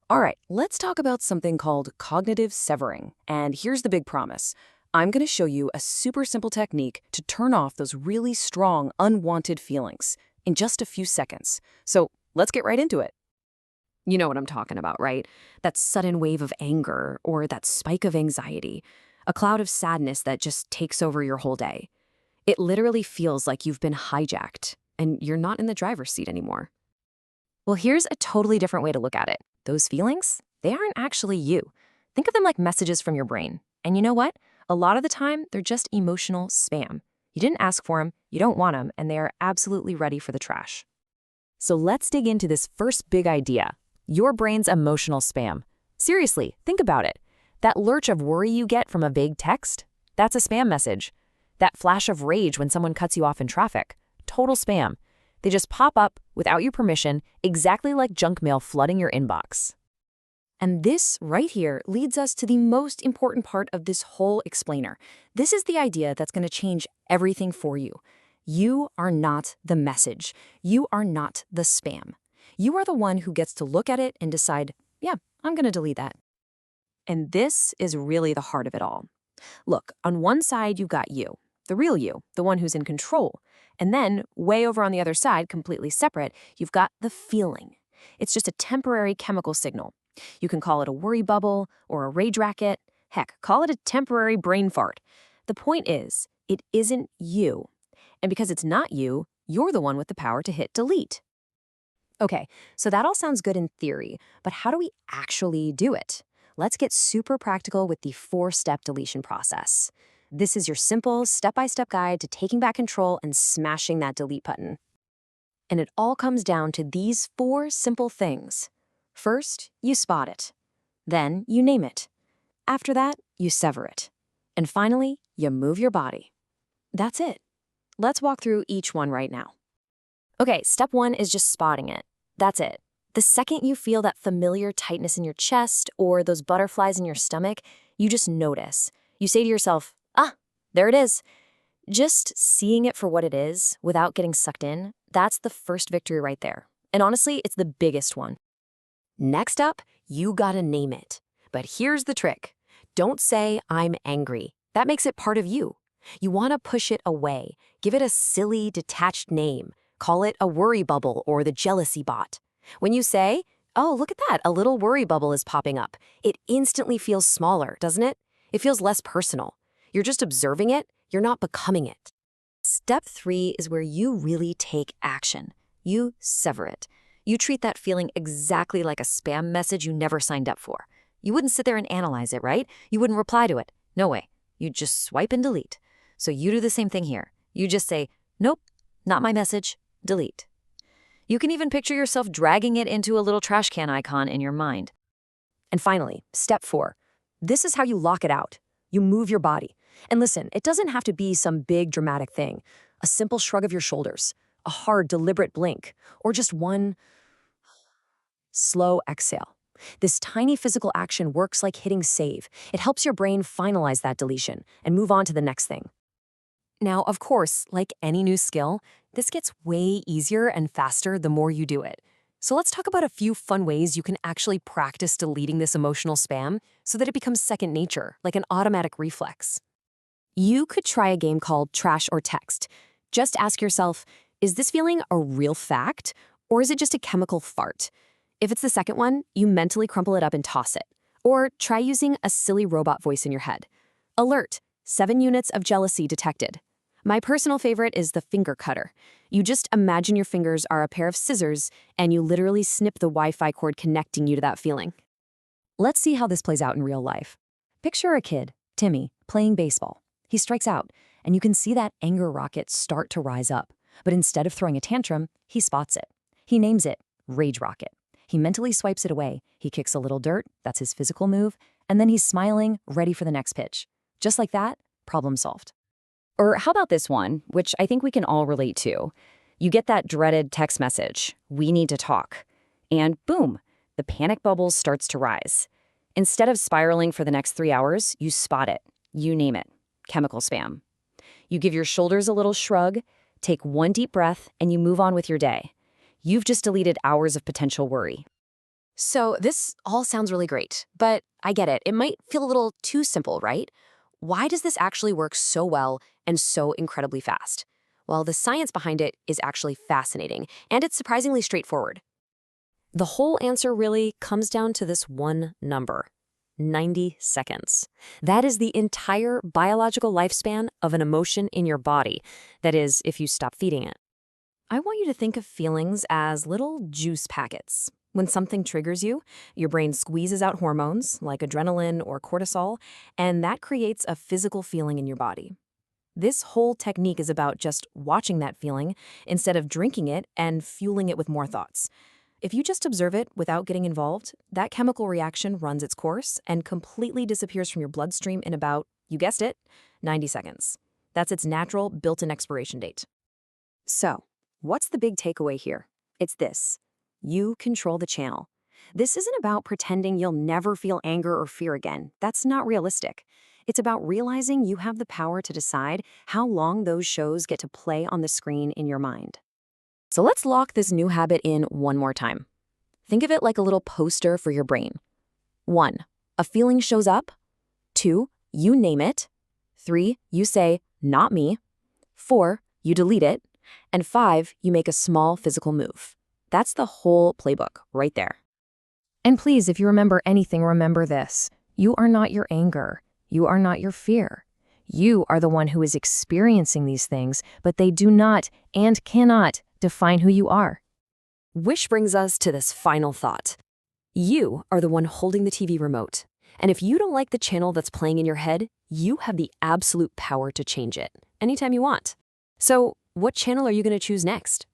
All right, let's talk about something called cognitive severing. And here's the big promise. I'm going to show you a super simple technique to turn off those really strong, unwanted feelings in just a few seconds. So let's get right into it. You know what I'm talking about, right? That sudden wave of anger or that spike of anxiety, a cloud of sadness that just takes over your whole day. It literally feels like you've been hijacked and you're not in the driver's seat anymore. Well, here's a totally different way to look at it. Those feelings, they aren't actually you. Think of them like messages from your brain. And you know what? A lot of the time, they're just emotional spam. You didn't ask for them, you don't want them, and they are absolutely ready for the trash. So let's dig into this first big idea, your brain's emotional spam. Seriously, think about it. That lurch of worry you get from a vague text, that's a spam message. That flash of rage when someone cuts you off in traffic, total spam. They just pop up without your permission, exactly like junk mail flooding your inbox. And this right here leads us to the most important part of this whole explainer. This is the idea that's going to change everything for you. You are not the message. You are not the spam. You are the one who gets to look at it and decide, yeah, I'm going to delete that. And this is really the heart of it all. Look, on one side, you've got you, the real you, the one who's in control. And then, way over on the other side, completely separate, you've got the feeling. It's just a temporary chemical signal. You can call it a worry bubble or a rage racket. Heck, call it a temporary brain fart. The point is, it isn't you. And because it's not you, you're the one with the power to hit delete. Okay, so that all sounds good in theory, but how do we actually do it? Let's get super practical with the 4-step deletion process. This is your simple, step-by-step guide to taking back control and smashing that delete button. And it all comes down to these 4 simple things. First, you spot it. Then, you name it. After that, you sever it. And finally, you move your body. That's it. Let's walk through each one right now. Okay, step 1 is just spotting it. That's it. The second you feel that familiar tightness in your chest or those butterflies in your stomach, you just notice. You say to yourself, there it is. Just seeing it for what it is without getting sucked in, that's the first victory right there. And honestly, it's the biggest one. Next up, you gotta name it. But here's the trick. Don't say, I'm angry. That makes it part of you. You wanna push it away. Give it a silly, detached name. Call it a worry bubble or the jealousy bot. When you say, oh, look at that, a little worry bubble is popping up, it instantly feels smaller, doesn't it? It feels less personal. You're just observing it, you're not becoming it. Step 3 is where you really take action. You sever it. You treat that feeling exactly like a spam message you never signed up for. You wouldn't sit there and analyze it, right? You wouldn't reply to it. No way. You'd just swipe and delete. So you do the same thing here. You just say, nope, not my message, delete. You can even picture yourself dragging it into a little trash can icon in your mind. And finally, step 4. This is how you lock it out. You move your body. And listen, it doesn't have to be some big dramatic thing. A simple shrug of your shoulders, a hard, deliberate blink, or just one slow exhale. This tiny physical action works like hitting save. It helps your brain finalize that deletion and move on to the next thing. Now, of course, like any new skill, this gets way easier and faster the more you do it. So let's talk about a few fun ways you can actually practice deleting this emotional spam so that it becomes second nature, like an automatic reflex. You could try a game called Trash or Text. Just ask yourself, is this feeling a real fact, or is it just a chemical fart? If it's the second one, you mentally crumple it up and toss it. Or try using a silly robot voice in your head. Alert, 7 units of jealousy detected. My personal favorite is the finger cutter. You just imagine your fingers are a pair of scissors, and you literally snip the Wi-Fi cord connecting you to that feeling. Let's see how this plays out in real life. Picture a kid, Timmy, playing baseball. He strikes out, and you can see that anger rocket start to rise up. But instead of throwing a tantrum, he spots it. He names it Rage Rocket. He mentally swipes it away. He kicks a little dirt, that's his physical move, and then he's smiling, ready for the next pitch. Just like that, problem solved. Or how about this one, which I think we can all relate to? You get that dreaded text message, we need to talk. And boom, the panic bubble starts to rise. Instead of spiraling for the next 3 hours, you spot it. You name it. Chemical spam. You give your shoulders a little shrug, take one deep breath, and you move on with your day. You've just deleted hours of potential worry. So this all sounds really great, but I get it. It might feel a little too simple, right? Why does this actually work so well and so incredibly fast? Well, the science behind it is actually fascinating, and it's surprisingly straightforward. The whole answer really comes down to this one number: 90 seconds. That is the entire biological lifespan of an emotion in your body. That is, if you stop feeding it. I want you to think of feelings as little juice packets. When something triggers you, your brain squeezes out hormones like adrenaline or cortisol, and that creates a physical feeling in your body. This whole technique is about just watching that feeling instead of drinking it and fueling it with more thoughts. If you just observe it without getting involved, that chemical reaction runs its course and completely disappears from your bloodstream in about, you guessed it, 90 seconds. That's its natural built-in expiration date. So, what's the big takeaway here? It's this: you control the channel. This isn't about pretending you'll never feel anger or fear again. That's not realistic. It's about realizing you have the power to decide how long those shows get to play on the screen in your mind. So let's lock this new habit in one more time. Think of it like a little poster for your brain. 1. A feeling shows up. 2. You name it. 3. You say, "Not me." 4. You delete it. And 5. You make a small physical move. That's the whole playbook right there. And please, if you remember anything, remember this: you are not your anger. You are not your fear. You are the one who is experiencing these things, but they do not and cannot define who you are. Which brings us to this final thought. You are the one holding the TV remote. And if you don't like the channel that's playing in your head, you have the absolute power to change it anytime you want. So, what channel are you going to choose next?